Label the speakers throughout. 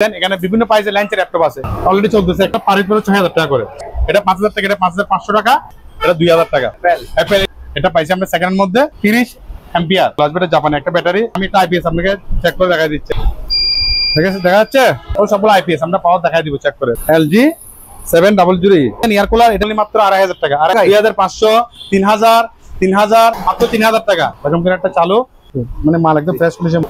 Speaker 1: এখানে বিভিন্ন প্রাইসের ল্যান্সের ল্যাপটপ আছে, অলরেডি চলতেছে। একটা পার পিস 6000 টাকা করে, এটা 5000 টাকা, এটা 5500 টাকা, এটা 2000 টাকা। অ্যাপেল এটা পাইছি আমরা সেকেন্ড এর মধ্যে 30 অ্যাম্পিয়ার প্লাস এটা জাপানি একটা ব্যাটারি। আমি একটা আইপিএস আপনাকে চেক করে দেখাই দিচ্ছি, ঠিক আছে? দেখা যাচ্ছে ও সবগুলো আইপিএস, আমরা পাওয়ার দেখাই দিব চেক করে। এলজি 700 এয়ার কুলার, এটা মাত্র 2500 টাকা, আর 2500 3000 3000 মাত্র 3000 টাকা। এরকম করে একটা চালু, মানে মাল একদম ফ্রেশ কন্ডিশন।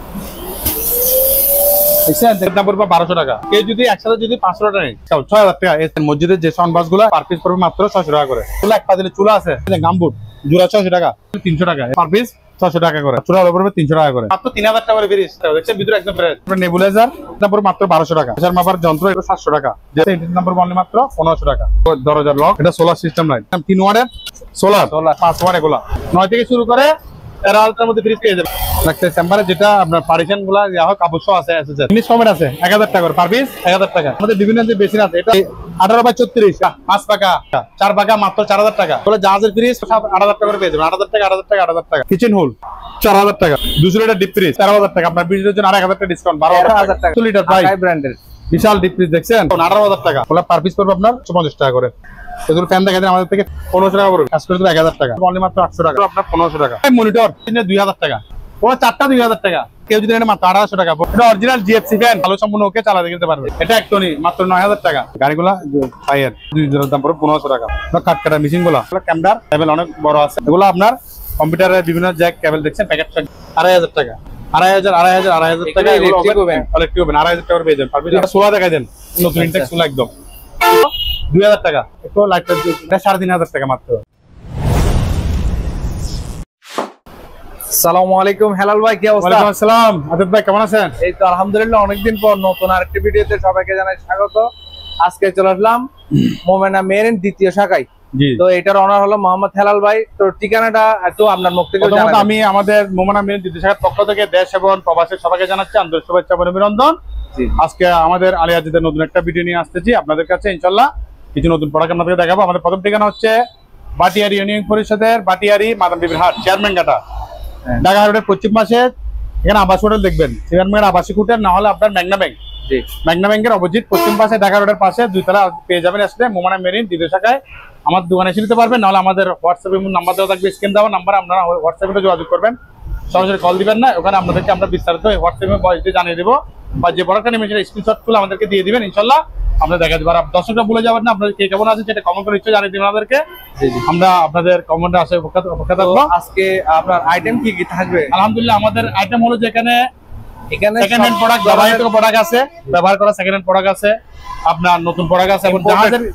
Speaker 1: বারোশো টাকা। কেউ যদি একসাথে যদি 500 টাকা নেই 6000 টাকা। মসজিদের যে সাউন্ড বাস গুলো পার পিস পড়বে মাত্র 600 টাকা করে। চুলা এক পাতিলে চুলা আছে, গামবুট জোড়া 600 টাকা, 300 টাকা পার পিস, 600 টাকা করে। চুলা পড়বে 300 টাকা করে, মাত্র 3000 টাকা করে ফ্রিজ। দেখছেন ভিতরে একদম ফ্রেশ। নেবুলাইজার তারপর মাত্র 1200 টাকা। প্রেসার মাপার যন্ত্র এটা 700 টাকা, যেটা ইন্টারনেট নাম্বার বললে মাত্র 1500 টাকা। দরজার লক, এটা সোলার সিস্টেম লাইট, 3 ওয়াটের সোলার 5 ওয়াট, এগুলা 9 থেকে শুরু করে মধ্যে ফ্রিজ পেয়ে যাবে। যেটা আপনার পার্টিশন গুলা কাপড় আছে, জিনিস কমেন্ট আছে 1000 টাকা পার পিস, 1000 টাকা। আমাদের বিভিন্ন যে বেসিন আছে, এটা 18/34 5 পাকা 4 পাকা মাত্র 4000 টাকা। বলে জাহাজের ফ্রিজ 8000 টাকা করে পেয়ে যাবেন। 8000 টাকা 8000 টাকা 8000 টাকা। কিচেন হোল 4000 টাকা। 200 লিটার ডিপ ফ্রিজ 13000 টাকা। আপনার ফ্রিজের জন্য 1000 টাকা ডিসকাউন্ট, 12000 টাকা। 2 লিটার প্রাইস ব্র্যান্ডের বিশাল ডিপ ফ্রিজ দেখছেন 18000 টাকা। বলে পার পিস করবে আপনার 50 টাকা করে। এগুলো ফ্যান দেখা যায় আমাদের থেকে 1500 টাকা পড়বে, কাজ করে 1000 টাকা, অনলি মাত্র 800 টাকা, আপনার 1500 টাকা। মনিটর 2000 টাকা, পুরো 4টা 2000 টাকা। কেউ যদি মাত্র 1800 টাকা। এটা অরিজিনাল জিএফসি ফ্যান, ভালো সম্পূর্ণ ওকে চালাতে যেতে পারবে। এটা একটনি মাত্র 9000 টাকা। গাড়িগুলা টায়ার 2000 দাম পড়বে 1500 টাকা। কাট কাটা মেশিন গুলা, ক্যামেরার লেভেল অনেক বড় আছে। এগুলো আপনার কম্পিউটারের বিভিন্ন জ্যাক কেবল দেখছেন, প্যাকেট 2500 টাকা, 2500 টাকা। ইলেকট্রিক ওভেন 2500 টাকা পেয়ে যাবেন। সোলা দেখাই দেন, নতুন ইনটেক সোলা একদম 2000 টাকা। একটু লাইটটা 3500 টাকা মাত্র।
Speaker 2: আসসালামু আলাইকুম হেলাল ভাই, কি অবস্থা?
Speaker 1: ওয়ালাইকুম আসসালাম আদিত ভাই, কেমন আছেন?
Speaker 2: এই তো আলহামদুলিল্লাহ, অনেকদিন পর নতুন আরেকটি ভিডিওতে সবাইকে জানাই স্বাগত। আজকে চলে আসলাম মোমেনা মেরিন দ্বিতীয় শাখায়। তো এটার অনার হলো মোহাম্মদ হেলাল ভাই। তো ঠিকানাটা একটু আপনার মুখ থেকে জানাবেন।
Speaker 1: আমি আমাদের মোমেনা মেরিন দ্বিতীয় শাখার পক্ষ থেকে দেশ এবং প্রবাসের সবাইকে জানাচ্ছি আন্তরিক শুভেচ্ছা এবং অভিনন্দন। আজকে আমাদের আলিয়াজিদের নতুন একটা ভিডিও নিয়ে আসতেছি আপনাদের কাছে। ইনশাআল্লাহ কিছু নতুন প্রোডাক্ট আপনাদেরকে দেখাবো। আমাদের প্রথম ঠিকানা হচ্ছে বাটিয়ারি ইউনিয়ন পরিষদের বাটিয়ারি মাদাম বিবির হাট, চেয়ারম্যান ঘাটা, ঢাকা রোডের পশ্চিম পাশে। এখানে আবাস হোটেল দেখবেন, চেয়ারম্যান আবাসিক হোটেল, না হলে আপনার ম্যাগনা ব্যাংক, ম্যাগনা ব্যাংকের অপোজিট পশ্চিম পাশে ঢাকা রোডের পাশে 2 তলা পেয়ে যাবেন। আসলে মোমেনা মেরিন দ্বিতীয় শাখায় আমার দোকানে এসে নিতে পারবেন, নাহলে আমাদের হোয়াটসঅ্যাপে নাম্বার দেওয়া থাকবে, স্ক্রিন দেওয়া নাম্বার, আপনারা হোয়াটসঅ্যাপে যোগাযোগ করবেন। সরাসরি কল দিবেন না, ওখানে আপনাদেরকে আমরা বিস্তারিত হোয়াটসঅ্যাপে ভয়েস দিয়ে জানিয়ে দেবো, বা যে প্রোডাক্টটা নেবেন সেটা স্ক্রিনশট তুলে আমাদেরকে দিয়ে দিবেন। ইনশাআল্লাহ আমরা দেখা দেবো। আর দর্শকরা বলে যাবেন না আপনাদের কে কেমন আছে, সেটা কমেন্ট করে নিশ্চয়ই জানিয়ে দিবেন আমাদেরকে। আমরা আপনাদের কমেন্টে আসে অপেক্ষা থাকবো।
Speaker 2: আজকে আপনার আইটেম কি কি থাকবে?
Speaker 1: আলহামদুলিল্লাহ আমাদের আইটেম হলো যেখানে সেকেন্ড হ্যান্ড প্রোডাক্ট, ব্যবহৃত প্রোডাক্ট আছে, ব্যবহার করা সেকেন্ড হ্যান্ড প্রোডাক্ট আছে, আপনার নতুন প্রোডাক্ট আছে, এবং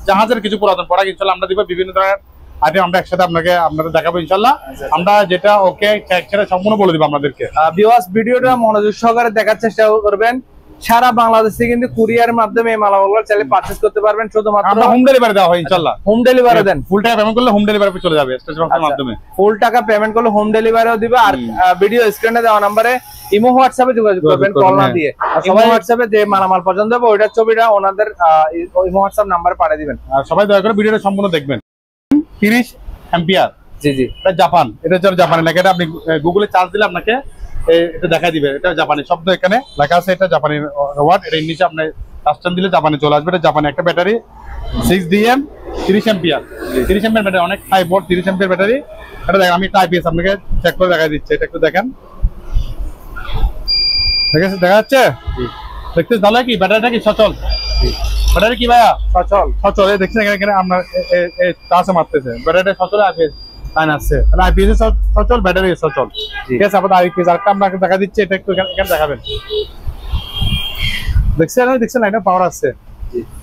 Speaker 1: জাহাজের কিছু পুরাতন প্রোডাক্ট ইনশাআল্লাহ আমরা দিব। বিভিন্ন ধরনের আইটেম আমরা একসাথে আপনাদের দেখাবো ইনশাআল্লাহ। আমরা যেটা ওকে সেটা সম্পূর্ণ বলে দিব আপনাদেরকে।
Speaker 2: ভিউয়ার্স, ভিডিওটা মনোযোগ সহকারে দেখার চেষ্টা করবেন। সারা বাংলাদেশে কিন্তু কুরিয়ারের মাধ্যমে এই মালামালগুলো চাইলে পারচেজ করতে পারবেন। শুধুমাত্র
Speaker 1: আমরা হোম ডেলিভারি দেওয়া হয় ইনশাআল্লাহ।
Speaker 2: হোম ডেলিভারি দেন,
Speaker 1: ফুল টাকা পেমেন্ট করলে হোম ডেলিভারি চলে যাবে স্টেশনের মাধ্যমে।
Speaker 2: ফুল টাকা পেমেন্ট করলে হোম ডেলিভারিও দিবে। আর ভিডিও স্ক্রিনে দেওয়া নম্বরে ইমো হোয়াটসঅ্যাপে যোগাযোগ করবেন, কল না দিয়ে। ইমো হোয়াটসঅ্যাপে যে মালামাল পছন্দ হবে ওইটার ছবিটা ওনাদের ইমো হোয়াটসঅ্যাপ নম্বরে পাঠিয়ে দিবেন।
Speaker 1: আর সবাই দয়া করে ভিডিওটা সম্পূর্ণ দেখবেন। 30 অ্যাম্পিয়ার,
Speaker 2: জি জি,
Speaker 1: এটা জাপান, এটা হচ্ছে জাপানি লেখা। এটা আপনি গুগলে চার্জ দিলে আপনাকে এটা দেখাই দিবে। এটা জাপানি শব্দ এখানে লেখা আছে, এটা জাপানি ওয়ার্ড। এটা ইংলিশে আপনি কাস্টম দিলে জাপানি চলে আসবে। এটা জাপানি একটা battery 6DM 30 ampere, 30 ampere battery, অনেক হাই ভোল্ট 30 অ্যাম্পিয়ার ব্যাটারি। এটা দেখেন, আমি একটা আইপিএস আপনাকে চেক করে দেখাই দিচ্ছি, এটা একটু দেখেন। ঠিক আছে, দেখা যাচ্ছে? দেখতে ভালো কি ব্যাটারিটা কি সচল? ব্যাটারি কি ভাইয়া সচল? সচল। এই দেখছেন এখানে আপনার চার্জ মারতেছে, ব্যাটারিটা সচল, আইপিএস লাইন আসছে, তাহলে আইপিএস সচল, ব্যাটারি সচল। ঠিক আছে, আবার আইপিএস আরেকটা আপনাকে দেখা দিচ্ছে, এটা একটু এখানে দেখাবেন। দেখছেন এটা পাওয়ার আসছে,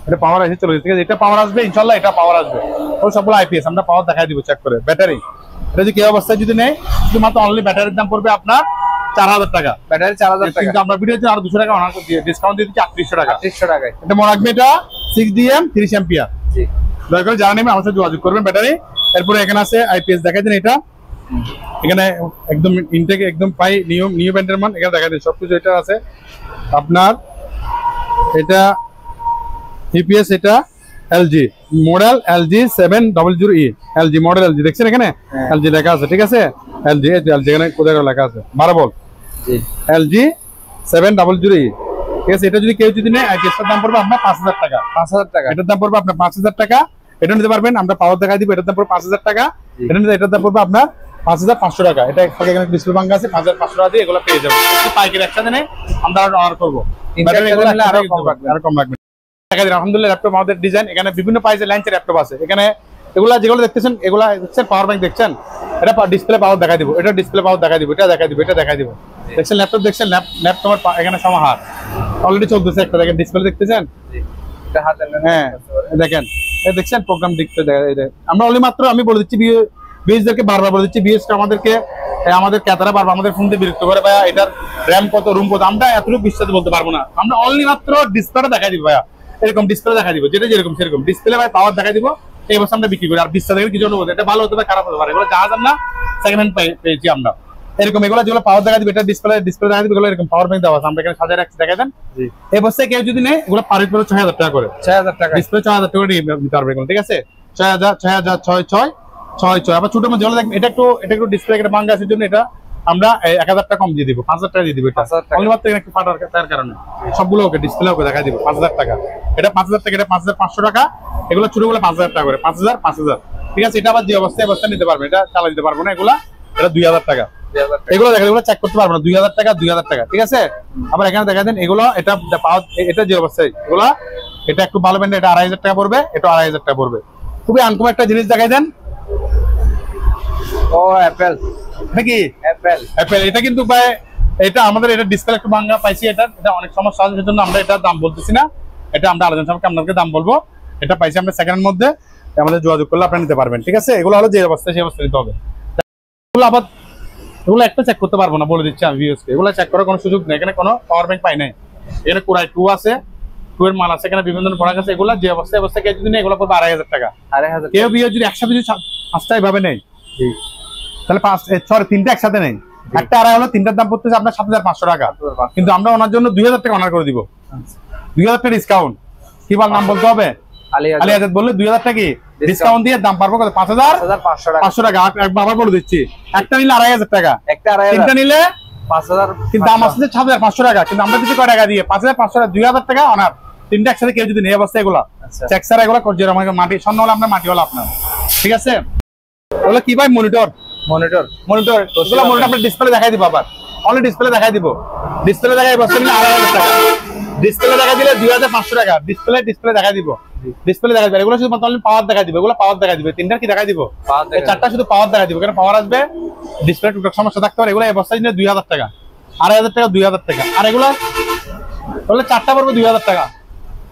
Speaker 1: এটা পাওয়ার আসে চলে। ঠিক আছে, এটা পাওয়ার আসবে ইনশাআল্লাহ, এটা পাওয়ার আসবে। ও সবগুলো আইপিএস আমরা পাওয়ার দেখাই দিব চেক করে। ব্যাটারি এটা যদি কি অবস্থায় যদি নেই, শুধুমাত্র অনলি ব্যাটারির দাম পড়বে আপনার 4000 টাকা।
Speaker 2: ব্যাটারি 4000 টাকা,
Speaker 1: কিন্তু আমরা ভিডিওতে আরো 200 টাকা অনার দিয়ে ডিসকাউন্ট দিয়ে দিচ্ছি 3800 টাকা।
Speaker 2: 3800 টাকায়
Speaker 1: এটা মনে রাখবে, এটা 6DM 30 অ্যাম্পিয়ার। জি, দয়া করে জানা নেবেন, আমার সাথে যোগাযোগ করবেন। ব্যাটারি এরপরে এখানে আছে আইপিএস দেখাই দেন। এটা এখানে একদম ইনটেক একদম পাই নিউ ব্র্যান্ডের মান এখানে দেখাই দেন সবকিছু। এটা আছে আপনার, এটা ইপিএস, এটা LG model, LG 700E, LG model, LG দেখছেন এখানে এলজি লেখা আছে। ঠিক আছে, এলজি এখানে কোথায় লেখা আছে 12 ভোল্ট, জি, এলজি 700E। ঠিক আছে, এটা যদি কেউ যদি নেয় কেসটার দাম পড়বে আপনার 5000 টাকা।
Speaker 2: 5000 টাকা,
Speaker 1: এটার দাম পড়বে আপনার 5000 টাকা। এটা নিতে পারবেন, আমরা পাওয়ার দেখা দিব, এটার দাম পড়বে 5000 টাকা। এটা নিতে এটার দাম পড়বে আপনার 5500 টাকা। এটা এখানে ডিসপ্লে ভাঙা আছে, 5500 টাকা দিয়ে এগুলো পেয়ে যাবেন। পাইকারি একসাথে নেই আমরা অর্ডার করবো, আরো কম রাখবেন। আলহামদুলিল্লাহ ল্যাপটপ আমাদের ডিজাইন, এখানে বিভিন্ন প্রাইসের ল্যান্সের ল্যাপটপ আছে। এখানে এগুলা যেগুলো দেখতেছেন, এগুলা দেখছেন পাওয়ার ব্যাংক দেখছেন, এটা ডিসপ্লে পাওয়ার দেখা দিব, এটা ডিসপ্লে পাওয়ার দেখা দিব, এটা দেখা দিব, এটা দেখা দিব। দেখছেন ল্যাপটপ দেখছেন, ল্যাপটপের এখানে সমাহার অলরেডি চলতেছে একটা, দেখেন ডিসপ্লে দেখতেছেন, হ্যাঁ দেখেন দেখছেন প্রোগ্রাম দেখতে। আমরা অনলি মাত্র আমি বলে দিচ্ছি বিএসদেরকে বারবার বলে দিচ্ছি, বিএস আমাদেরকে আমাদের ক্রেতারা বারবার আমাদের ফোন দিয়ে বিরক্ত করে, ভাইয়া এটার র্যাম কত, রুম কত, আমরা এতটুকু বিশ্বাস বলতে পারবো না। আমরা অনলি মাত্র ডিসপ্লেটা দেখা দিব, ভাইয়া এরকম ডিসপ্লে দেখা দিব, যেটা যেরকম সেরকম ডিসপ্লে ভাই পাওয়ার দেখা দিব। এই বছর আমরা বিক্রি করি, আর বিশ্বাস দেখেন কিছু অনুভূতি, এটা ভালো হতে পারে খারাপ হতে পারে, এগুলো জাহাজ আমরা সেকেন্ড হ্যান্ড পেয়েছি আমরা। এরকম এগুলো যেগুলো পাওয়ার দেখা দিবে, এটা ডিসপ্লে দেখা দিবে, এগুলো এরকম পাওয়ার ব্যাংক দেওয়া আছে, আমরা এখানে সাজায় রাখছি দেখা দেন। এই বছর কেউ যদি নেয় এগুলো পার পিস 6000 টাকা করে, 6000 টাকা ডিসপ্লে 6000 টাকা দিতে পারবে এগুলো, ঠিক আছে 6000 আবার ছোট মধ্যে দেখবেন এটা একটু ডিসপ্লে একটা ভাঙা আছে জন্য এটা আমরা 1000 টাকা কম দিয়ে দিব, 5000 টাকা দিয়ে দিব। এটা অনলিমাত্র একটু ফাটার তার কারণে সবগুলো ওকে ডিসপ্লে ওকে দেখা দিব 5000 টাকা। এটা 5000 টাকা, এটা 5500 টাকা, এগুলো ছোটগুলো 5000 টাকা করে, 5000 ঠিক আছে। এটা আবার যে অবস্থা নিতে পারবেন, এটা চালা দিতে পারবো না, এগুলা এটা 2000 টাকা। এগুলো দেখেন, এগুলো চেক করতে পারবো না, 2000 টাকা 2000 টাকা, ঠিক আছে। আবার এখানে দেখা দেন এগুলো এটা এটা যে অবস্থায় এগুলা, এটা একটু ভালো ব্যান্ড, এটা 2500 টাকা পড়বে, এটা 2500 টাকা পড়বে। খুবই আনকমন একটা জিনিস দেখাই দেন।
Speaker 2: ও অ্যাপল
Speaker 1: নাকি অ্যাপেল, এটা কিন্তু ভাই এটা আমাদের এটা ডিসপ্লে একটু ভাঙা পাইছি, এটা অনেক সমস্যা আছে, সেজন্য আমরা এটা দাম বলতেছি না, এটা আমরা আলোচনা সামনে আপনাদেরকে দাম বলবো। এটা পাইছি আমরা সেকেন্ডের মধ্যে, আমাদের যোগাযোগ করলে আপনারা নিতে পারবেন, ঠিক আছে। এগুলো হলো যে অবস্থা সেই অবস্থা নিতে হবে। এগুলো আবার এগুলো একটা চেক করতে পারবো না, বলে দিচ্ছি আমি ভিউয়ার্সকে, এগুলো চেক করার কোনো সুযোগ নেই, এখানে কোনো পাওয়ার ব্যাংক পাই নাই। এখানে কোরাই 2 আছে, 2 এর মাল আছে, এখানে বিভিন্ন ধরনের প্রোডাক্ট আছে। এগুলো যে অবস্থা কেউ যদি নেই এগুলো পড়বে 2500 টাকা। কেউ ভিউয়ার যদি একসাথে যদি 5টা এভাবে নেই তাহলে 3টা একসাথে নেই, একটা আড়াই হলো, 3টার দাম পড়তেছে আপনার 7500 টাকা। কিন্তু আমরা ওনার জন্য 2000 টাকা অনার করে দিব, 2000 টাকা ডিসকাউন্ট। কি বল নাম বলতে হবে, আলী আজাদ বললে 2000 টাকা ডিসকাউন্ট দিয়ে দাম পারবো কত, 5500 টাকা। আবার বলে দিচ্ছি, একটা নিলে 2500 টাকা, তিনটা নিলে 5000, কিন্তু দাম আসছে 7500 টাকা, কিন্তু আমরা যদি কয় টাকা দিয়ে 5500 টাকা, 2000 টাকা অনার। 3টা একসাথে কেউ যদি নেই অবস্থা এগুলা চেক ছাড়া এগুলো যেরকম মাটি স্বর্ণ হলো আপনার, মাটি হলো আপনার, ঠিক আছে। ওগুলো কি ভাই মনিটর আপনার ডিসপ্লে দেখাই দিব, আবার অনলি ডিসপ্লে দেখাই দিব, ডিসপ্লে দেখাই বসতে নিলে 2500 টাকা, ডিসপ্লে দেখা দিলে 2500 টাকা, ডিসপ্লে দেখা দিব, ডিসপ্লে দেখা দিবে। এগুলো শুধু পাওয়ার দেখা দিবে, এগুলো পাওয়ার দেখা দিবে। 3টার কি দেখা দিব, 4টা শুধু পাওয়ার দেখা দিব, কারণ পাওয়ার আসবে, ডিসপ্লে টুকটাক সমস্যা থাকতে পারে। এগুলো এই অবস্থায় নিলে 2000 টাকা, 2500 টাকা, 2000 টাকা। আর এগুলো 4টা পড়বে 2000 টাকা,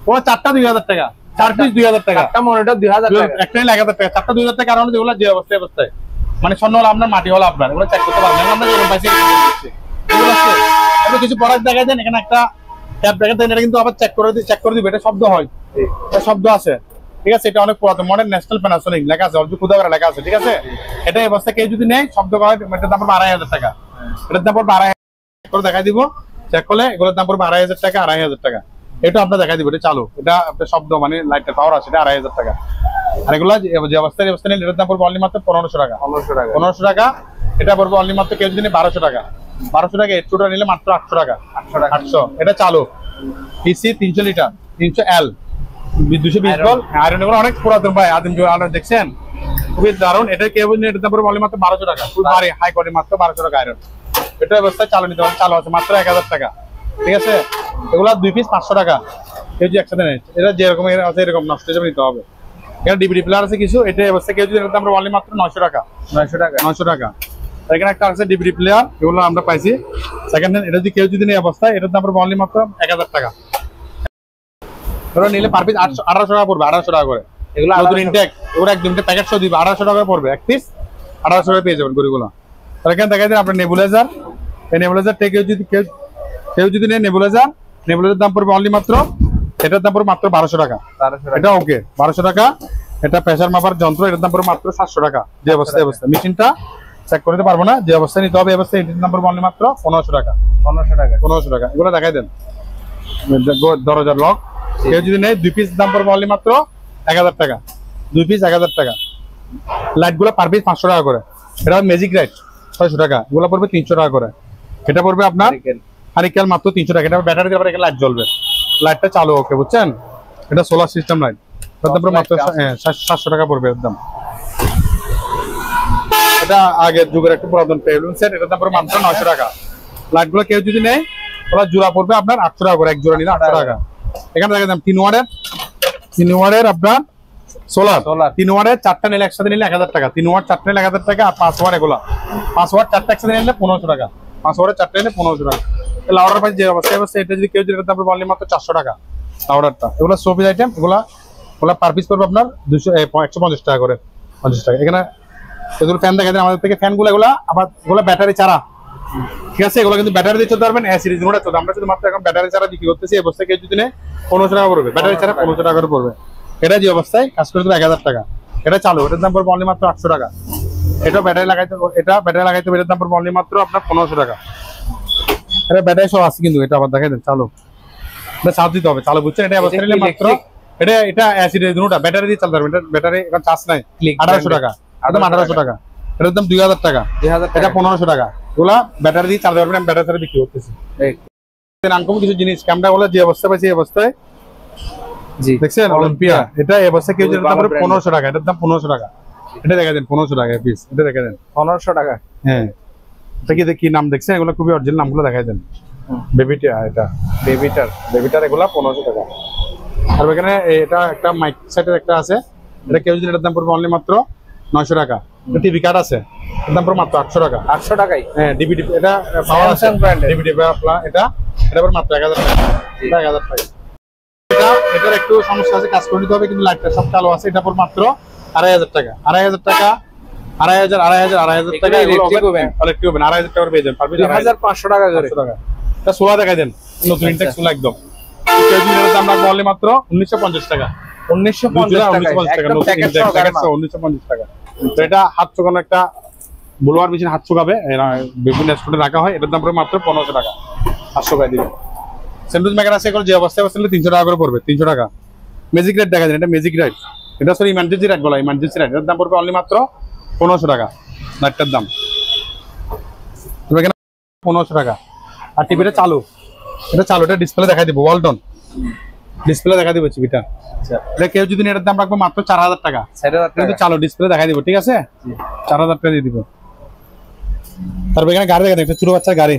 Speaker 1: ওগুলো 4টা 2000 টাকা, 4 পিস 2000 টাকা, একটা মনিটর 2000 টাকা, একটা নিলে 1000 টাকা, 4টা 2000 টাকা। কারণ যেগুলো যে অবস্থায় মানে স্বর্ণ হলো আপনার, মাটি হলো আপনার, এগুলো চেক করতে পারবেন। আমরা যেরকম পাইছি এগুলো আছে। আপনি কিছু প্রোডাক্ট দেখাই দেন, এখানে একটা ট্যাব দেখা দেন, এটা কিন্তু আবার চেক করে দিবে, এটা শব্দ হয়, এটা শব্দ আছে, ঠিক আছে। এটা অনেক পুরাতন মডেল, ন্যাশনাল প্যানাসোনিক লেখা আছে, অল্প খুদা করে লেখা আছে, ঠিক আছে। এটা এই অবস্থা কেউ যদি নেয় শব্দ করে, এটার দাম পড়বে 2500 টাকা, এটার দাম পড়বে 2500 করে দেখাই দিব। চেক করলে এগুলোর দাম পড়বে 2500 টাকা, 2500 টাকা। এটা আপনার দেখাই দিব, এটা চালু, এটা আপনার শব্দ মানে লাইটের পাওয়ার আছে, এটা 2500 টাকা। আর এগুলো যে অবস্থায় নিলে এটার দাম পড়বে অনলি মাত্র 1500 টাকা, 1500 টাকা। এটা পড়বে অনলি মাত্র কেউ যদি 1200 টাকা, 1200 টাকা। এটুটা নিলে মাত্র 800 টাকা, 800। এটা চালু পিসি 300 লিটার, 300L, 220 ভোল্ট আয়রন। এগুলো অনেক পুরাতন ভাই, আদিম যুগের দেখছেন, খুবই দারুণ। এটা কেউ নিলে এটার দাম পড়বে অনলি মাত্র 1200 টাকা, খুব ভারী হাই কোয়ালিটি, মাত্র 1200 টাকা আয়রন। এটা অবস্থায় চালু নিতে পারেন, চালু আছে মাত্র 1000 টাকা, ঠিক আছে। এগুলো 2 পিস 500 টাকা, কেউ যদি একসাথে নেয়, এটা যেরকম আছে এরকম নষ্ট হিসেবে নিতে হবে। এখানে ডিভিডি প্লেয়ার আছে কিছু, এটা অবস্থা কেউ যদি আমরা অনলি মাত্র 900 টাকা, 900 টাকা। এখানে একটা আছে ডিভিডি প্লেয়ার, এগুলো আমরা পাইছি সেকেন্ড হ্যান্ড। এটা যদি কেউ যদি নেই অবস্থায়, এটার দাম পড়বে অনলি মাত্র 1000 টাকা। এগুলো নিলে পার পিস 1800 টাকা পড়বে, 1800 টাকা করে। এগুলো নতুন ইনটেক, ওরা একদম প্যাকেট সহ দিবে, 1800 টাকা পড়বে এক পিস, 1800 টাকা পেয়ে যাবেন গরিগুলো। আর এখানে দেখা যায় আপনার নেবুলাইজার, এই নেবুলাইজার কেউ যদি নেয় নেবুলাইজার দাম পড়বে অনলি মাত্র, এটার দাম পড়বে মাত্র 1200 টাকা। এটা ওকে 1200 টাকা। এটা প্রেসার মাপার যন্ত্র, এটার দাম পড়বে মাত্র 700 টাকা। যে অবস্থায় মেশিনটা চেক করতে পারবো না, যে অবস্থায় নিতে হবে অবস্থায় এটার দাম পড়বে অনলি মাত্র 1500 টাকা, 1500 টাকা। এগুলো দেখাই দেন, দরজার লক কেউ যদি নেয় 2 পিস দাম পড়বে অনলি মাত্র 1000 টাকা, 2 পিস 1000 টাকা। লাইট গুলো পার পিস 500 টাকা করে। এটা ম্যাজিক লাইট 600 টাকা, এগুলো পড়বে 300 টাকা করে। এটা পড়বে আপনার হারিকেল মাত্র 300 টাকা। এটা ব্যাটারি দিয়ে লাইট জ্বলবে, লাইটটা চালু ওকে বুঝছেন। এটা সোলার সিস্টেম লাইট, তারপরে মাত্র 700 টাকা পড়বে একদম। এটা আগের যুগের একটা পুরাতন টেবিল সেট, এটার দাম পড়বে মাত্র 900 টাকা। লাইটগুলো কেউ যদি নেয় ওরা জোড়া পড়বে আপনার 800 টাকা করে, এক জোড়া নিলে 800 টাকা। এখানে দেখা দাম 3 ওয়াটের আপনার সোলার 3 ওয়াটের 4টা নিলে একসাথে নিলে 1000 টাকা। 3 ওয়াট 4টা নিলে 1000 টাকা। আর 5 ওয়াট এগুলা 5 ওয়াট 4টা একসাথে নিলে 1500 টাকা। 5 ওয়াটের 4টা নিলে 1500 টাকা। লাউডার প্রাইস যে অবস্থা এটা যদি কেউ যদি দাম পড়বে অনলি মাত্র 400 টাকা লাউডারটা। এগুলো শোপিস আইটেম, এগুলা পার পিস করবে আপনার 150 টাকা করে, 50 টাকা। এখানে এগুলো ফ্যান দেখা যায় আমাদের থেকে, ফ্যানগুলো এগুলো আবার এগুলো ব্যাটারি ছাড়া, ঠিক আছে। এগুলো কিন্তু ব্যাটারি দিয়ে চলতে পারবেন, এ সিরিজ মোডে চলতে। আমরা শুধু মাত্র এখন ব্যাটারি ছাড়া বিক্রি করতেছি। এই অবস্থায় কেউ যদি নেয় 1500 টাকা পড়বে, ব্যাটারি ছাড়া 1500 টাকা করে পড়বে। এটা যে অবস্থায় কাজ করে 1000 টাকা। এটা চালু, এটার দাম পড়বে অনলি মাত্র 800 টাকা। এটা ব্যাটারি লাগাইতে, এটার দাম পড়বে অনলি মাত্র আপনার 1500 টাকা। এটা ব্যাটারি সহ আছে কিন্তু, এটা আবার দেখাই দেন চালু, এটা চার্জ দিতে হবে চালু বুঝছেন। এটা অবস্থা নিলে মাত্র এটা অ্যাসিড দুটোটা ব্যাটারি দিয়ে চলতে পারবে। এটা ব্যাটারি এখন চার্জ নাই, 1800 টাকা, একদম 1800 টাকা। এটার দাম 2000 টাকা, এটা 1500 টাকা। এগুলা ব্যাটারি দিয়ে চালাতে পারবেন, আমি ব্যাটারি ছাড়া বিক্রি করতেছি। আনকম কিছু জিনিস ক্যামেরা গুলো যে অবস্থা পাইছে এই অবস্থায়, জি দেখছেন অলিম্পিয়া, এটা এই অবস্থায় কেউ যদি দাম 1500 টাকা, এটার দাম 1500 টাকা। এটা দেখা দেন 1500 টাকা পিস, এটা দেখা দেন
Speaker 2: 1500 টাকা।
Speaker 1: হ্যাঁ, এটা কি নাম দেখছেন? এগুলো খুবই অরিজিনাল নামগুলো দেখাই দেন। বেবিটা, এটা বেবিটার এগুলা 1500 টাকা। আর এখানে এটা একটা মাইক সেটের একটা আছে, এটা কেউ যদি এটার দাম পড়বে অনলি মাত্র 900 টাকা। টিভি কার্ড আছে, এর দাম পড়বে মাত্র 800 টাকা।
Speaker 2: 800 টাকাই।
Speaker 1: হ্যাঁ, ডিভিডি এটা
Speaker 2: স্যামসাং ব্র্যান্ডের
Speaker 1: ডিভিডি এটা পড়বে মাত্র 1000 টাকা। 1000 টাকা। এটার একটু সমস্যা আছে, কাজ করে নিতে হবে, কিন্তু লাইটটা সব চালু আছে। এটা পড়বে মাত্র 2500 টাকা। 2500 টাকা, 2500 টাকা ইলেকট্রিক ওভেন 2500 টাকা পেয়ে যাবেন।
Speaker 2: 2500 টাকা করে।
Speaker 1: এটা সোলা দেখাই দেন, নতুন ইনটেক্স সোলা একদম। দাম রাখবো অনলি মাত্র 1950 টাকা।
Speaker 2: 1950 টাকা,
Speaker 1: 1950 টাকা। তো এটা হাত চোকানো একটা ব্লোয়ার মেশিন, হাত চোকাবে, বিভিন্ন রেস্টুরেন্টে রাখা হয়। এটার দাম পড়বে মাত্র 1500 টাকা। 500 টাকা দিবে। স্যান্ডউইচ মেকার আছে, এগুলো যে অবস্থায় 300 টাকা করে পড়বে, 300 টাকা। ম্যাজিক রাইড দেখা যায়, এটা ম্যাজিক রাইড, এটা সরি ইমার্জেন্সি রাইড বলা, ইমার্জেন্সি রাইড। এটার দাম পড়বে অনলি মাত্র 1500 টাকা লাইটটার দাম। এখানে 1500 টাকা। আর টিভিটা চালু, এটা ডিসপ্লে দেখাই দিব, ওয়ালটন ডিসপ্লে দেখা দিব টিভিটা। এটা কেউ যদি এটার দাম রাখবো মাত্র 4000 টাকা। কিন্তু চালু ডিসপ্লে দেখাই দিব, ঠিক আছে? 4000 টাকা দিয়ে দিব। তারপর এখানে গাড়ি দেখা দেন, একটা ছোট বাচ্চার গাড়ি,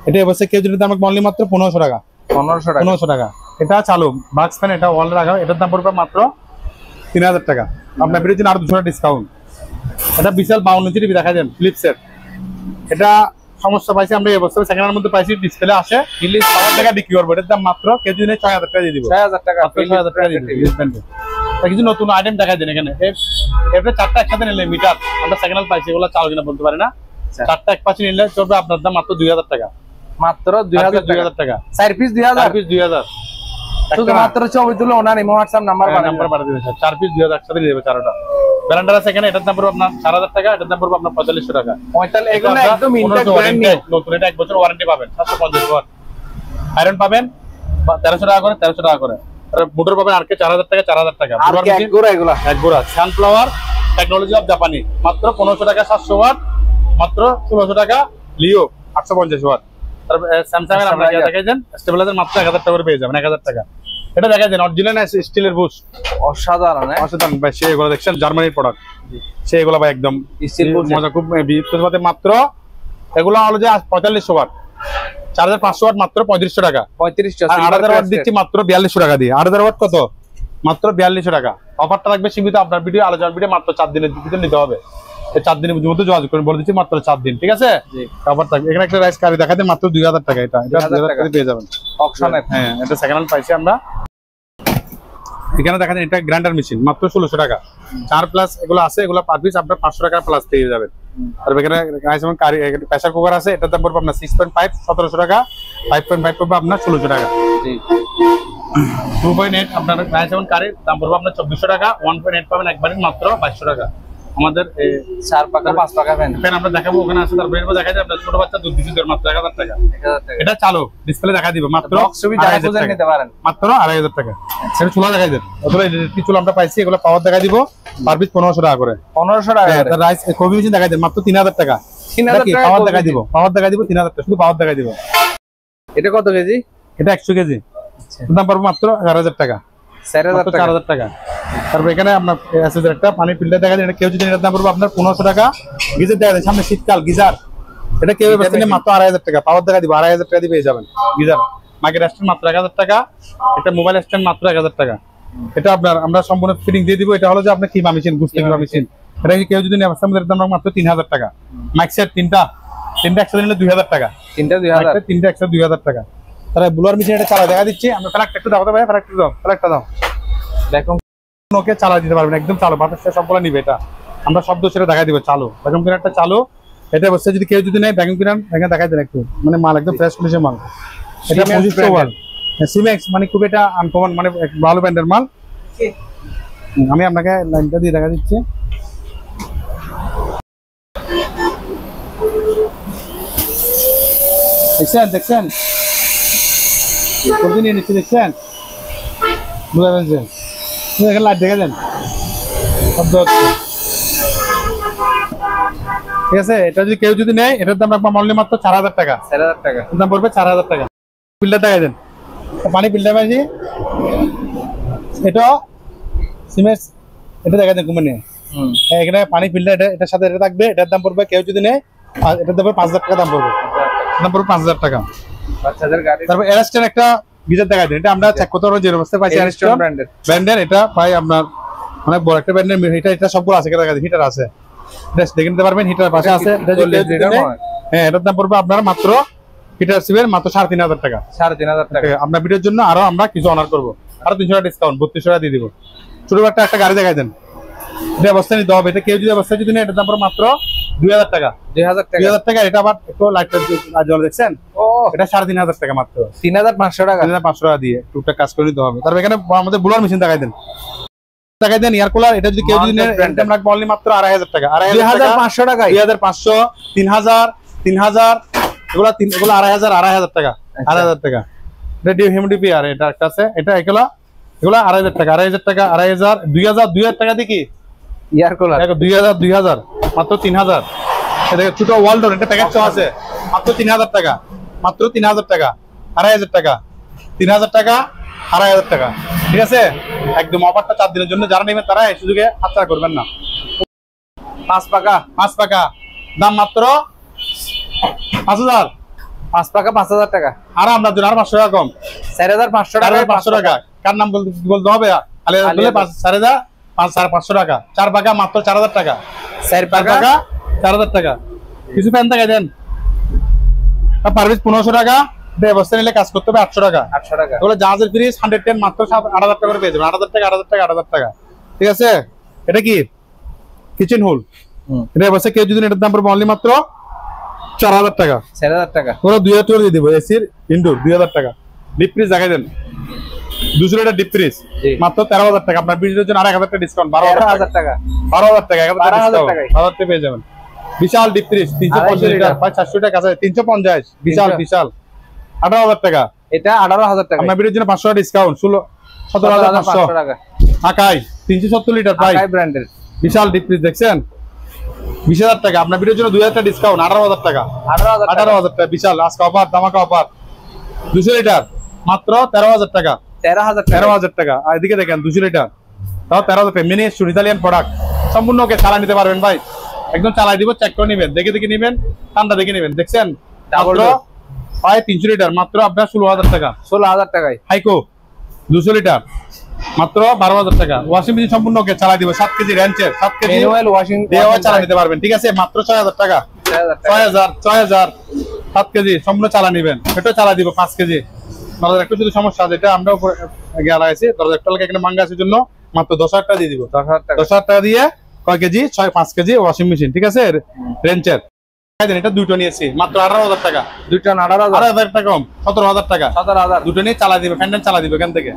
Speaker 1: এটা অবশ্যই কেউ যদি দাম রাখবো অনলি মাত্র 1500 টাকা। 1500 টাকা। এটা চালু বাক্স ফ্যান, এটা ওয়াল রাখা, এটার দাম পড়বে মাত্র 3000 টাকা। আপনার ভিডিওর জন্য আরো 200 টাকা ডিসকাউন্ট। এটা বিশাল 52 ইঞ্চি টিভি দেখা যান, ফ্লিপসেট। এটা সমস্যা পাইছি আমরা এই অবস্থায়, সেকেন্ডের মধ্যে পাইছি, ডিসপ্লে আসে, রিলিজ 5000 টাকা বিক্রি করবো। এটার দাম মাত্র কেউ যদি 6000 টাকা দিয়ে দিব। 6000 টাকা দিয়ে দিব। কিছু নতুন আইটেম দেখাই দেন এখানে। এরপরে 4টা একসাথে নিলে মিটার আমরা সেকেন্ড হ্যান্ড পাইছি, এগুলো চালু কিনা বলতে পারি না। 4টা এক পাশে নিলে চলবে, আপনার দাম মাত্র 2000 টাকা। মাত্র 2000 টাকা। 4 পিস 2000।
Speaker 2: শুধুমাত্র ছবি তুলে ওনার ইমো হোয়াটসঅ্যাপ নাম্বার
Speaker 1: পাঠিয়ে দিবেন। 4 পিস 2000 একসাথে দিয়ে দেবে, 4টা ব্র্যান্ডার আছে এখানে। এটার দাম পড়বে আপনার 4000 টাকা, এটার দাম পড়বে আপনার 4500 টাকা। 45 এগুলো একদম ইনটেক ব্র্যান্ড নতুন, এটা 1 বছর ওয়ারেন্টি পাবেন। 750 ওয়াট আয়রন পাবেন 1300 টাকা করে, 1300 টাকা করে। আর মোটর পাবেন আরকে 4000 টাকা, 4000 টাকা। এক গোড়া সানফ্লাওয়ার টেকনোলজি অফ জাপানি মাত্র 1500 টাকা। 700 ওয়াট মাত্র 1600 টাকা। লিও 850 ওয়াট। তারপর স্যামসাং এর আপনারা দেখাইছেন স্টেবিলাইজার মাত্র 1000 টাকা করে পেয়ে যাবেন। 1000 টাকা। এটা দেখা যায় অরিজিনাল স্টিলের বুশ, অসাধারণ ভাই। সে এগুলো দেখছেন জার্মানির প্রোডাক্ট, সে এগুলো ভাই একদম স্টিল বুশ, মজা খুব। মাত্র এগুলো হলো যে 4500 ওয়াট, 4500 ওয়াট মাত্র 3500 টাকা। 8000 ওয়াট দিচ্ছি মাত্র 4200 টাকা দিয়ে। 8000 ওয়াট কত? মাত্র 4200 টাকা। অফারটা থাকবে সীমিত, আপনার ভিডিও আলোচনা ভিডিও মাত্র 4 দিনের ভিতরে নিতে হবে। 4 দিনের মধ্যে যোগাযোগ করে বলে দিচ্ছি, মাত্র 4 দিন, ঠিক আছে? অফার থাকবে। এখানে একটা রাইস কারি দেখাতে মাত্র 2000 টাকা। এটা 2000 টাকা পেয়ে যাবেন অপশনে। হ্যাঁ, এটা সেকেন্ড হ্যান্ড পাইছি আমরা। এখানে দেখা যায় এটা গ্রাইন্ডার মেশিন মাত্র 1600 টাকা। 4 প্লাস এগুলো আছে, এগুলো পার পিস আপনার 500 টাকা প্লাস পেয়ে যাবেন। আর এখানে প্রেসার কুকার আছে, এটার দাম পড়বে আপনার 6.5 1700 টাকা। 5.5 পড়বে আপনার 1600 টাকা। 2.8 আপনার কারির দাম পড়বে আপনার 2400 টাকা। 1.8 পাবেন একবারে মাত্র 2200 টাকা। আমাদের 4 পাকা 5 পাকা ফ্যান আমরা দেখাবো, ওখানে আছে। তারপরে এরপর দেখা যায় আপনার ছোট বাচ্চা দুধ দিচ্ছে মাত্র 1000 টাকা। এটা চালু ডিসপ্লে দেখা দিবে মাত্র নিতে পারেন মাত্র 2500 টাকা। এটা চুলা দেখাই দেন, অথবা ইলেকট্রিক চুলা আমরা পাইছি, এগুলো পাওয়ার দেখা দিব পার পিস 1500 টাকা করে। 1500 টাকা। রাইস কফি মেশিন দেখাই দেন মাত্র 3000 টাকা। 3000 টাকা পাওয়ার দেখা দিব, 3000 টাকা শুধু পাওয়ার দেখা দিব।
Speaker 2: এটা কত কেজি?
Speaker 1: এটা 100 কেজি, দাম পড়বে মাত্র 4000 টাকা। 4000 টাকা। তারপর এখানে আপনার এসএসের একটা পানি ফিল্টার দেখা যায়, এটা কেউ যদি এটার দাম পড়বে আপনার 1500 টাকা। গিজার দেখা যায় সামনে শীতকাল গিজার, এটা কেউ বেচতে মাত্র 2500 টাকা। পাওয়ার দেখা দিব 2500 টাকা দিয়ে পেয়ে যাবেন গিজার। মার্কেট স্ট্যান্ড মাত্র 1000 টাকা। এটা মোবাইল স্ট্যান্ড মাত্র 1000 টাকা। এটা আপনার আমরা সম্পূর্ণ ফিটিং দিয়ে দিব। এটা হলো যে আপনার কিমা মেশিন, গুস্তি কিমা মেশিন, এটা কেউ যদি নেয় আমাদের দাম মাত্র 3000 টাকা। মাইক সেট তিনটা একসাথে নিলে 2000 টাকা। তিনটা একসাথে 2000 টাকা। তাহলে ব্লোয়ার মেশিন এটা চালা দেখা দিচ্ছি আমরা। ফ্ল্যাগটা একটু দাও, ভাই ফ্ল্যাগটা দাও, ফ্ল্যাগটা দাও। দেখুন ওকে চালা দিতে পারবেন, একদম চালু, বাতাসটা সবগুলো নিবে। এটা আমরা শব্দ সেটা দেখা দিব চালু। ভ্যাকুয়াম ক্লিনারটা চালু। এটা বসে যদি কেউ যদি নেয় ভ্যাকুয়াম ক্লিনার এখানে দেখাই দেন একটু, মানে মাল একদম ফ্রেশ কন্ডিশন মাল। এটা সিমেক্স মানে খুব এটা আনকমন, মানে ভালো ব্র্যান্ডের মাল। আমি আপনাকে লাইনটা দিয়ে দেখা দিচ্ছি। দেখছেন কতদিন নিয়ে নিচ্ছি, দেখছেন বুঝা পেরেছেন? এখানে লাইট দেখে দেন, শব্দ হচ্ছে। ঠিক আছে, এটা যদি কেউ যদি নেয় এটার দাম রাখবো অনলি মাত্র 4000 টাকা।
Speaker 2: 4000 টাকা
Speaker 1: দাম পড়বে 4000 টাকা। ফিল্টার দেখা দেন, পানি ফিল্টার পাইছি, এটা সিমেন্ট, এটা দেখা দেন কোম্পানি। এখানে পানি ফিল্টার এটার সাথে এটা থাকবে। এটার দাম পড়বে কেউ যদি নেয় এটার দাম 5000 টাকা দাম পড়বে। দাম পড়বে 5000 টাকা। তারপর এরাস্টেন একটা গিজার দেখা দেন, এটা আমরা চেক করতে পারবো যে অবস্থায় পাইছি। এরাস্টেন ব্র্যান্ডের, এটা ভাই আপনার অনেক বড় একটা ব্র্যান্ডের। এটা সবগুলো আছে, দেখা যায় হিটার আছে, দেখে নিতে পারবেন। হিটার পাশে আছে। হ্যাঁ, এটার দাম পড়বে আপনার মাত্র হিটার সিবের মাত্র 3500 টাকা। 3500 টাকা। আপনার ভিডিওর জন্য আরো আমরা কিছু অনার করবো, আরো 300 টাকা ডিসকাউন্ট, 3200 টাকা দিয়ে দিব। ছোট একটা গাড়ি দেখাই দেন, এটা অবস্থা নিতে হবে। এটা কেউ যদি অবস্থা যদি নেয় এটার দাম পড়বে মাত্র 2000 টাকা। 2000 টাকা। এটা আবার একটু লাইটটা দেখছেন, এটা 3500 টাকা মাত্র।
Speaker 2: 3500 টাকা।
Speaker 1: 3500 টাকা দিয়ে টুকটাক কাজ করে নিতে হবে। তারপর এখানে আমাদের ব্লোয়ার মেশিন দেখাই দেন, এয়ার কুলার। এটা যদি কেউ যদি রাখবো অনলি মাত্র 2500 টাকা।
Speaker 2: 2500 টাকা।
Speaker 1: 2500, 3000, 3000, এগুলো 2500 টাকা। 2500 টাকা। এটা হিউমিডিফি আর এটা একটা আছে, এটা এগুলো 2500 টাকা। 2500 টাকা, 2500, 2000 টাকা দিয়ে কি
Speaker 2: এয়ার কুলার।
Speaker 1: 2000 মাত্র 3000। এটা ছোট ওয়ালডন, এটা প্যাকেজ আছে মাত্র 3000 টাকা। মাত্র 3000 টাকা। 2500 টাকা, 3000 টাকা, 2500 টাকা। ঠিক আছে, একদম অফারটা 4 দিনের জন্য। যারা নেবেন তারা এই সুযোগে হাতছাড়া করবেন না।
Speaker 2: 5 পাকা
Speaker 1: দাম মাত্র 5000।
Speaker 2: 5 পাকা 5000 টাকা।
Speaker 1: আর আপনার জন্য আর 500 টাকা কম,
Speaker 2: 4500 টাকা।
Speaker 1: 500 টাকা। কার নাম বলতে হবে? 4500 টাকা। 4 পাকা মাত্র 4000 টাকা।
Speaker 2: 4 পাকা
Speaker 1: 4000 টাকা। কিছু ফ্যান দেখাই দেন, পারভিস 1500 টাকা। ব্যবস্থা নিলে কাজ করতে হবে 800 টাকা।
Speaker 2: 800 টাকা।
Speaker 1: তাহলে জাহাজের ফ্রিজ 110 মাত্র 8000 টাকা করে পেয়ে যাবেন। 8000 টাকা, 8000 টাকা, 8000 টাকা। ঠিক আছে, এটা কি কিচেন হোল। এটা ব্যবস্থা কেউ যদি এটার দাম পড়বে অনলি মাত্র 4000 টাকা।
Speaker 2: 4000 টাকা।
Speaker 1: ওরা 2000 টাকা দিয়ে দিব। এসির ইনডোর 2000 টাকা। ডিপ ফ্রিজ দেখাই দেন, 200 লিটার ডিপ ফ্রিজ মাত্র 13000 টাকা। আপনার ভিডিওর জন্য আর 1000 টাকা ডিসকাউন্ট, 12000 টাকা। 12000 টাকা, 12000 টাকা পেয়ে যাবেন। বিশাল ডিপ ফ্রিজ 350 লিটার, 400 টাকা কাছে 350। বিশাল 18000 টাকা।
Speaker 2: এটা 18000 টাকা।
Speaker 1: আপনার ভিডিওর জন্য 500 টাকা ডিসকাউন্ট, 17500 টাকা। আকাই 370 লিটার ভাই,
Speaker 2: আকাই ব্র্যান্ডের
Speaker 1: বিশাল ডিপ ফ্রিজ দেখছেন, 20000 টাকা। আপনার ভিডিওর জন্য 2000 টাকা ডিসকাউন্ট, 18000 টাকা। 18000 টাকা। বিশাল আজকে অফার, ধামাকা অফার। 200 লিটার মাত্র 13000 টাকা। 13000 টাকা। আর এদিকে দেখেন 200 লিটার, তাও 13000 টাকা। মিনি ইতালিয়ান প্রোডাক্ট, সম্পূর্ণ ওকে চালা নিতে পারবেন ভাই। একদম চালাই দিব, চেক করে নেবেন, দেখে নেবেন, ঠান্ডা দেখে নেবেন। দেখছেন মাত্র প্রায় 300 লিটার মাত্র আপনার 16000 টাকা।
Speaker 2: 16000 টাকায়।
Speaker 1: হাইকো 200 লিটার মাত্র 12000 টাকা। ওয়াশিং মেশিন সম্পূর্ণ ওকে চালাই দিব, 7 কেজি রেঞ্চের, 7 কেজি
Speaker 2: ম্যানুয়াল ওয়াশিং
Speaker 1: চালা নিতে পারবেন। ঠিক আছে, মাত্র 6000 টাকা। 6000 7 কেজি সম্পূর্ণ চালা নেবেন। এটা চালা দিব 5 কেজি। দরজার একটু যদি সমস্যা আছে, এটা আমরা উপরে গিয়ে লাগাইছি। দরজার একটা এখানে মাঙ্গা আছে জন্য মাত্র 10000 টাকা দিয়ে দিব। 10000 টাকা দিয়ে কয় কেজি? 5 KG washing machine. ঠিক আছে, রেঞ্চের। এটা দুটো নিয়েছি মাত্র 18000 টাকা।
Speaker 2: দুটো
Speaker 1: 18000 টাকা কম, 17000 টাকা।
Speaker 2: 17000
Speaker 1: দুটো নিয়ে চালা দিবে, ফ্যান চালা দিবে এখান থেকে।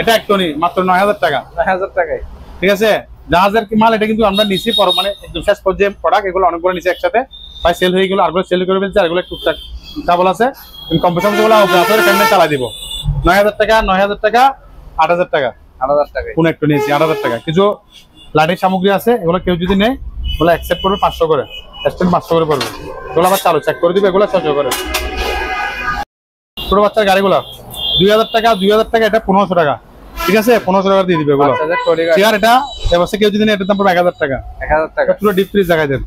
Speaker 1: এটা একটা নি মাত্র 9000 টাকা।
Speaker 2: 9000 টাকায়।
Speaker 1: ঠিক আছে, জাহাজের মাল। এটা কিন্তু আমরা নিছি মানে একদম শেষ পর্যায়ে প্রোডাক্ট। এগুলো অনেকগুলো নিচে একসাথে ভাই সেল হয়ে গেল, আরগুলো সেল করে ফেলছে, আরগুলো টুকটাক ডাবল আছে। কম্পিটিশন গুলো আপনার ফ্যান চালা দিব। 9000 টাকা, 9000 টাকা, 8000 টাকা।
Speaker 2: 8000 টাকা
Speaker 1: কোন একটা নিয়েছি 8000 টাকা। কিছু লাইটের সামগ্রী আছে, এগুলো কেউ যদি নেয় ওগুলো অ্যাকসেপ্ট করবে 500 করে, স্ট্যান্ড 500 করে পড়বে। এগুলো আবার চালু চেক করে দিবে, এগুলো 600 করে। ছোট বাচ্চার গাড়িগুলো 2000 টাকা 2000 টাকা, এটা 1500 টাকা, ঠিক আছে? 1500 টাকা দিয়ে দিবে এগুলো। চেয়ার এটা এবছর কেউ যদি নেয় এটার দাম পড়বে 1000 টাকা।
Speaker 2: 1000 টাকা
Speaker 1: পুরো ডিপ ফ্রিজ দেখাই দেন,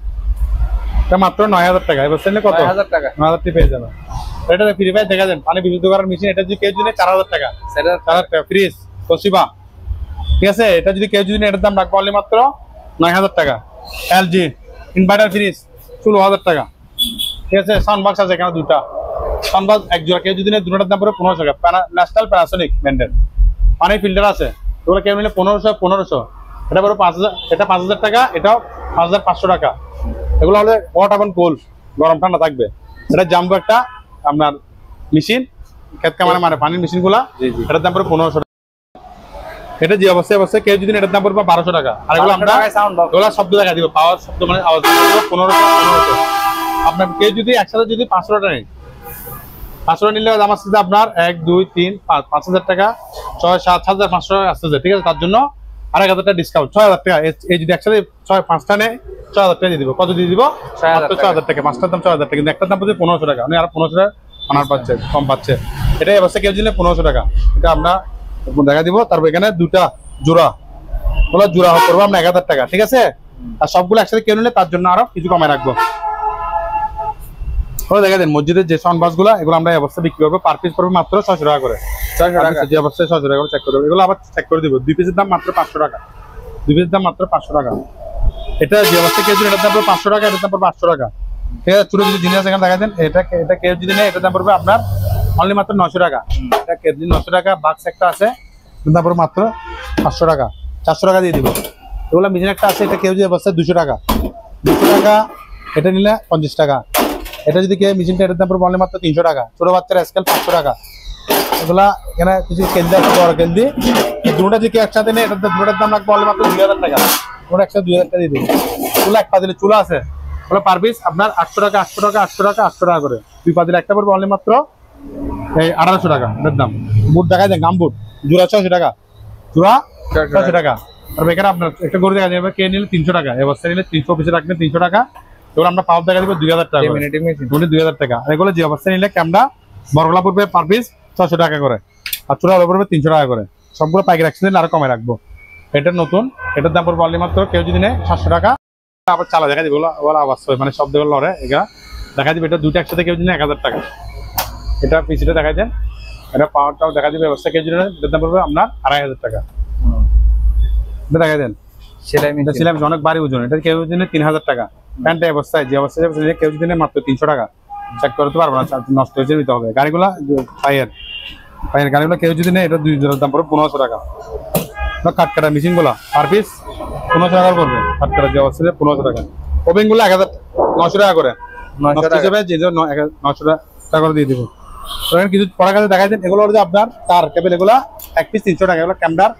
Speaker 1: এটা মাত্র 9000 টাকা। এবছর নিলে কত?
Speaker 2: 9000 টাকা।
Speaker 1: 9000 টাকা পেয়ে যাবে। এটা ফ্রি ফায়ার দেখা দেন, পানি বিশুদ্ধ করার মেশিন, এটা যদি কেউ যদি নেয় 4000 টাকা। 4000 টাকা ফ্রিজ তোশিবা, ঠিক আছে? এটা যদি কেউ যদি নেয় এটার দাম রাখবো অনলি মাত্র 9000 টাকা। এলজি ইনভার্টার ফ্রিজ 16000 টাকা, ঠিক আছে? সাউন্ডবক্স আছে এখানে দুটা, সাউন্ডবক্স এক জোড়া, কেউ যদি নেয় দুটোর দাম পড়বে 1500 টাকা। ন্যাশনাল প্যানাসোনিক ব্র্যান্ডের পানি ফিল্টার আছে, এগুলো কেউ নিলে 1500, এটা পড়বে 5000, এটা 5000 টাকা, এটাও 5500 টাকা। এগুলো হলে হট এবং কোল্ড, গরম ঠান্ডা থাকবে। এটা জাম্বো একটা আপনার মেশিন, ক্ষেত কামারে মানে পানির মেশিন গুলা, এটার দাম পড়বে 1500 টাকা। এটা যে অবস্থায় কেউ যদি এটার দাম পড়বে 1200 টাকা। আর এগুলো আমরা এগুলো শব্দ দেখা দিব, পাওয়ার শব্দ মানে আওয়াজ 1500। আপনার কেউ যদি একসাথে যদি 500 টাকা নেয়, 500 নিলে দাম আসছে আপনার 1 2 3 5 5000 টাকা, 6 7500 টাকা আসছে, ঠিক আছে? তার জন্য 1000 টাকা ডিসকাউন্ট, 6000 টাকা। এই যদি একসাথে 5টা নেয় 6000 টাকা দিয়ে দিব। কত দিয়ে দিব? 6000 টাকা। 5টার দাম 6000 টাকা, কিন্তু একটার দাম পড়ছে 1500 টাকা। উনি আরো 1500 টাকা অনার পাচ্ছে, কম পাচ্ছে। এটা অবশ্যই কেউ দিলে 1500 টাকা, এটা আমরা দেখা দিব। তারপর এখানে দুটা জোড়া, বলো জোড়া করবো আমরা 1000 টাকা, ঠিক আছে? আর সবগুলো একসাথে কেউ নিলে তার জন্য আরো কিছু কমায় রাখবো। দেখা দেন মসজিদের যে সাউন্ড বাস গুলো, এগুলো আমরা অবস্থা বিক্রি করবো, পার পিস পড়বে মাত্র 600 টাকা করে। 600 টাকা যে অবস্থায় 600 টাকা করে চেক করবো। এগুলো আবার চেক করে দিব, 2 পিসের দাম মাত্র 500 টাকা। 2 পিসের দাম মাত্র 500 টাকা। এটা যে অবস্থা কেউ যদি এটার দাম পড়বে 500 টাকা, এটার দাম পড়বে 800 টাকা, ঠিক আছে? ছোট যদি জিনিস এখানে দেখা দেন, এটা কেউ যদি নেয় এটার দাম পড়বে আপনার অনলি মাত্র 900 টাকা। এটা কেজি 900 টাকা। বাক্স একটা আছে, এটার দাম পড়বে মাত্র 500 টাকা, 400 টাকা দিয়ে দিব। এগুলো মেশিন একটা আছে, এটা কেউ যদি অবস্থায় 200 টাকা, 200 টাকা। এটা নিলে 50 টাকা। এটা যদি কেউ মেশিনটা এটার দাম পড়বে অনলি মাত্র 300 টাকা। ছোট বাচ্চার স্কেল 500 টাকা। এগুলা এখানে কিছু কেন্দ্র আছে, বড় কেন্দ্রি, দুটোটা যদি কেউ একসাথে নেয় এটার দুটোটার দাম রাখবো অনলি মাত্র 2000 টাকা। ওটা একসাথে 2000 টাকা দিয়ে দেবো। চুলা এক পাতিলে চুলা আছে, ওগুলো পার পিস আপনার 800 টাকা, 800 টাকা, 800 টাকা, 800 টাকা করে। 2 পাতিলে একটা পড়বে অনলি মাত্র এই 1800 টাকা এটার দাম। বুট দেখাই দেন, গাম বুট জোড়া 600 টাকা, জোড়া 600 টাকা। আর এখানে আপনার একটা গরু দেখা যাবে, কে নিলে 300 টাকা, এই অবস্থায় নিলে 300 পিসে রাখবেন 300 টাকা। এগুলো আমরা পাওয়ার দেখা দিব 2000 টাকা, 2000 টাকা। আর এগুলো যে অবস্থায় নিলে ক্যামরা বড়গুলা পড়বে পার পিস 600 টাকা করে, আর চূড়া পড়বে 300 টাকা করে। সবগুলো পাইকারি রাখছি, আরো কমে রাখবো। এটা নতুন, এটার দাম পড়বে অনলি মাত্র কেউ যদি নেয় 700 টাকা। আবার চালা দেখা দিবে, ওগুলো আওয়াজ হয় মানে শব্দ লড়ে, এগুলা দেখা দিবে। এটা দুটো একসাথে কেউ যদি 1000 টাকা। এটা পিসিটা দেখা দেন, এটা পাওয়ারটাও দেখা দিবে। ব্যবস্থা কেউ যদি নেয় এটার দাম পড়বে আপনার 2500 টাকা। এটা দেখা দেন সেলাই অনেক ভারী ওজন, এটা কেউ যদি নেয় 3000 টাকা। প্যান্টটা অবস্থায় যে অবস্থায় কেউ যদি নেয় মাত্র 300 টাকা। চেক করতে পারবো না, নষ্ট হয়েছে নিতে হবে। গাড়িগুলা পায়ের গাড়িগুলো কেউ যদি নেয় এটা 2 জোড়ার দাম পড়বে 1500 টাকা। কাঠ কাটা মেশিন গুলা পার পিস 1500 টাকা করবে। কাঠ কাটা যে অবস্থায় 1500 টাকা। ওভেন গুলো 1900 টাকা করে, 900 টাকা করে দিয়ে দিব। কিছু পড়া কাছে দেখাই দেন, এগুলো হচ্ছে আপনার তার কেবল, এগুলা এক পিস 300 টাকা। এগুলো ক্যামেরার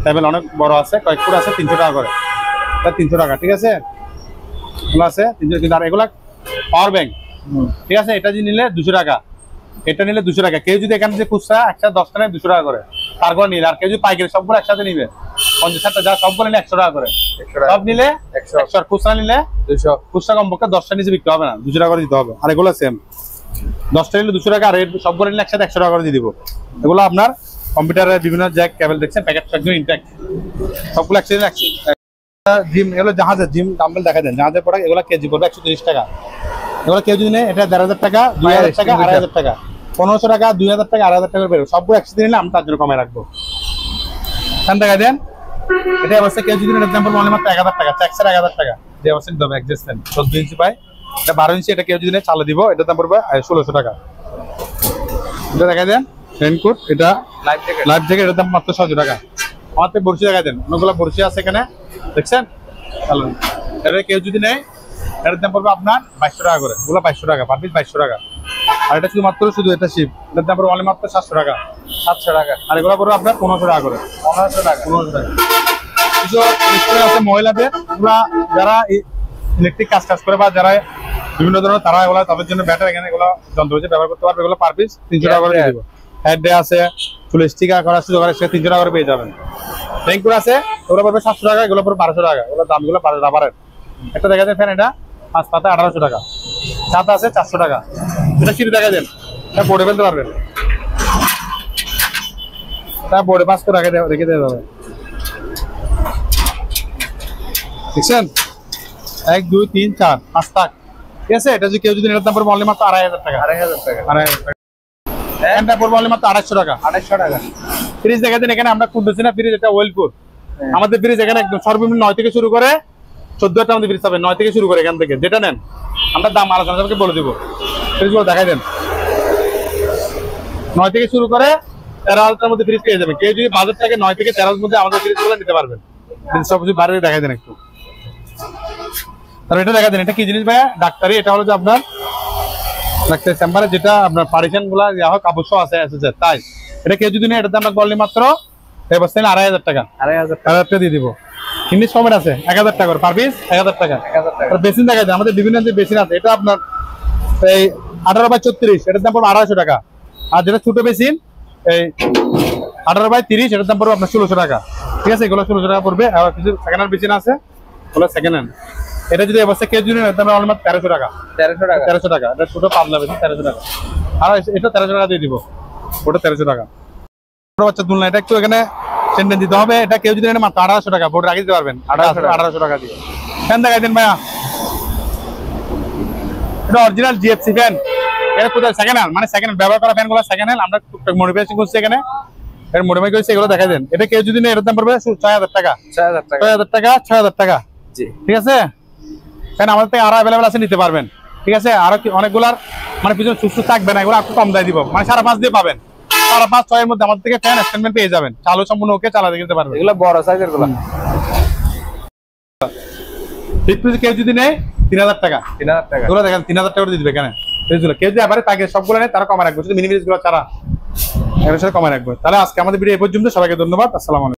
Speaker 1: টেবিল অনেক বড় আছে, কয়েক ফুট আছে, 300 টাকা করে। 300 টাকা, ঠিক আছে? এগুলো আছে 300। কিন্তু আর এগুলা পাওয়ার ব্যাংক, ঠিক আছে? এটা যদি নিলে 200 টাকা, এটা নিলে 200 টাকা। কেউ যদি এখানে যে খুচরা একসাথে 10 টাকা 200 টাকা করে তারপর নিলে, আর কেউ যদি পাইকারি সবগুলো একসাথে নিবে 50 যা সবগুলো নিলে 100 টাকা করে। সব নিলে 100, খুচরা নিলে 200। খুচরা কমপক্ষে 10টা নিচে বিক্রি হবে না, 200 টাকা করে দিতে হবে। আর এগুলো সেম 10টা নিলে 200 টাকা, আর সবগুলো নিলে একসাথে 100 টাকা করে দিয়ে দিব। এগুলো আপনার কম্পিউটারের বিভিন্ন জ্যাক কেবল দেখছেন, প্যাকেট একদম ইনট্যাক্ট, সবগুলো একসাথে। জিম, এগুলো জাহাজের জিম ডাম্বেল দেখা দেন, জাহাজের প্রোডাক্ট। এগুলো কেজি পড়বে 130 টাকা। এগুলো কেউ যদি নেয় এটা 1500 টাকা, 2000 টাকা, 2500 টাকা, 1500 টাকা, 2000 টাকা, 8000 টাকা বেরো। সবগুলো একসাথে নিলে আমি তার জন্য কমে রাখবো। দেখা দেন, এটা অবশ্যই কেউ যদি এটার দাম পড়বে অনলি মাত্র 1000 টাকা। চেকসের 1000 টাকা যে অবশ্যই নিতে হবে। অ্যাডজাস্টমেন্ট 14 ইঞ্চি পাই, এটা 12 ইঞ্চি। এটা কেউ যদি নেয় চালে দিব, এটার দাম পড়বে 1600 টাকা। এটা দেখা দেন রেনকোট, এটা লাইফ জ্যাকেট, এটার দাম মাত্র 600 টাকা। আমাদের বড়শি দেখা দেন, অনেকগুলো বড়শি আছে এখানে দেখছেন। এটা কেউ যদি নেয় এটার দাম পড়বে আপনার 2200 টাকা করে। এগুলো 2200 টাকা, পার পিস 2200 টাকা। আর এটা শুধু এটা শিপ, এটার দাম পড়বে অনলি মাত্র 700 টাকা। 700 টাকা। আর এগুলো পড়বে আপনার 1500 টাকা করে। 1500 টাকা। কিছু আছে মহিলাদের, এগুলা যারা ইলেকট্রিক কাজ করে বা যারা বিভিন্ন ধরনের তারা, এগুলো তাদের জন্য ব্যাটার এখানে এগুলো যন্ত্র হচ্ছে ব্যবহার করতে পারবে। এগুলো পার পিস 300 টাকা করে দিব। হেড ডে আছে, চুল স্টিকার করার সুযোগ আছে, 300 টাকা করে পেয়ে যাবেন। রেইনকোট আছে, ওগুলো পড়বে 700 টাকা, এগুলো পড়বে 1200 টাকা। এগুলো দামগুলো রাবারের। একটা দেখা যায় ফ্যান, এটা 5 পাতা 1800 টাকা। ছাতা আছে 400 টাকা। এটা সিঁড়ি দেখা দেন, এটা পড়ে ফেলতে পারবেন। তা বোর্ডে 5 করে রেখে দেওয়া যাবে। দেখছেন 1 2 3 4 5 টাকা, ঠিক আছে। এটা যদি কেউ যদি এটার দাম পড়বে অনলি মাত্র 2500 টাকা।
Speaker 2: 2500 টাকা।
Speaker 1: 2500 টাকা। এটা পড়বে অনলি মাত্র 250 টাকা।
Speaker 2: 250 টাকা।
Speaker 1: ফ্রিজ দেখাতেন, এখানে আমরা খুলতেছি না ফ্রিজ, এটা ওয়েলপুর। আমাদের ফ্রিজ এখানে একদম সর্বনিম্ন 9 থেকে শুরু করে 14টা আমাদের ফ্রিজ পাবেন, 9 থেকে শুরু করে। এখান থেকে যেটা নেন আমরা দাম আলোচনা সবাইকে বলে দিব। ফ্রিজগুলো দেখাই দেন, 9 থেকে শুরু করে 13,000 মধ্যে ফ্রিজ পেয়ে যাবেন। কেউ যদি বাজেট থাকে 9 থেকে 13,000 মধ্যে আমাদের ফ্রিজগুলো নিতে পারবেন। সব কিছু বাইরে দেখাই দেন একটু। তাহলে এটা দেখা দেন, এটা কি জিনিস ভাইয়া? ডাক্তারি। এটা হলো যে আপনার ডাক্তার চেম্বারে যেটা আপনার পার্টিশন গুলা ইয়া হোক অবশ্য আছে তাই। এটা কেউ যদি নেয় এটার দাম বললে মাত্র 2500 টাকা। 2500 টাকা দিয়ে দিব। ইংলিশ ফর্মেট আছে 1000 টাকা পার পিস, 1000 টাকা। বেসিন দেখা যায় আমাদের বিভিন্ন যে বেসিন আছে, এটা আপনার এই 18/34, এটার দাম পড়বে 250 টাকা। আর যেটা ছোট বেসিন এই 18/30, এটার দাম পড়বে আপনার 1600 টাকা, ঠিক আছে। এগুলো 1600 টাকা পড়বে। আর কিছু সেকেন্ড হ্যান্ড বেসিন আছে, ওগুলো সেকেন্ড হ্যান্ড। এটা যদি অবশ্যই কেউ যদি নেয় দাম অনলি মাত্র 1300 টাকা। 1300 টাকা। এটা ছোট পাতলা বেসিন 1300 টাকা। আর এটা 1300 টাকা দিয়ে দিব, ওটা 1300 টাকা। ছোট বাচ্চা দুলনা, এটা একটু এখানে সেন্টেন দিতে হবে। এটা কেউ যদি নেয় মাত্র 1800 টাকা, বোর্ডে রাখি দিতে পারবেন। 1800 টাকা দিয়ে ফ্যান দেখাই দেন ভাইয়া। এটা অরিজিনাল জিএফসি ফ্যান। এটা কোথায় সেকেন্ড হ্যান্ড, মানে সেকেন্ড হ্যান্ড ব্যবহার করা ফ্যানগুলো সেকেন্ড হ্যান্ড। আমরা টুকটাক মডিফিকেশন করছি এখানে, এর মডিফাই করছি, এগুলো দেখাই দেন। এটা কেউ যদি নেয় এর দাম পড়বে 6000 টাকা। 6000 টাকা জি, ঠিক আছে। ফ্যান আমাদের থেকে আরো অ্যাভেলেবল আছে, নিতে পারবেন, ঠিক আছে। আরো অনেকগুলার মানে পিছনে সুস্থ থাকবে না, এগুলো একটু কম দায় দিব, মানে 5.5 দিয়ে পাবেন। 5.5 6 এর মধ্যে আমাদের থেকে ফ্যান এক্সটেনমেন্ট পেয়ে যাবেন। চালু সম্পূর্ণ ওকে, চালাতে দিতে পারবেন।
Speaker 2: এগুলো বড় সাইজের গুলো।
Speaker 1: কেউ যদি নেয় 3000 টাকা। 3000 টাকা এগুলো দেখেন, 3000 টাকা দিয়ে দিবে। কেন কেউ যদি আবার তাকে সবগুলো নেয় তারা কমে রাখবে, শুধু মিনি ফ্রিজ গুলো ছাড়া এর সাথে কমে রাখবে। তাহলে আজকে আমাদের ভিডিও এই পর্যন্ত। সবাইকে ধন্যবাদ। আসসালামু আলাইকুম।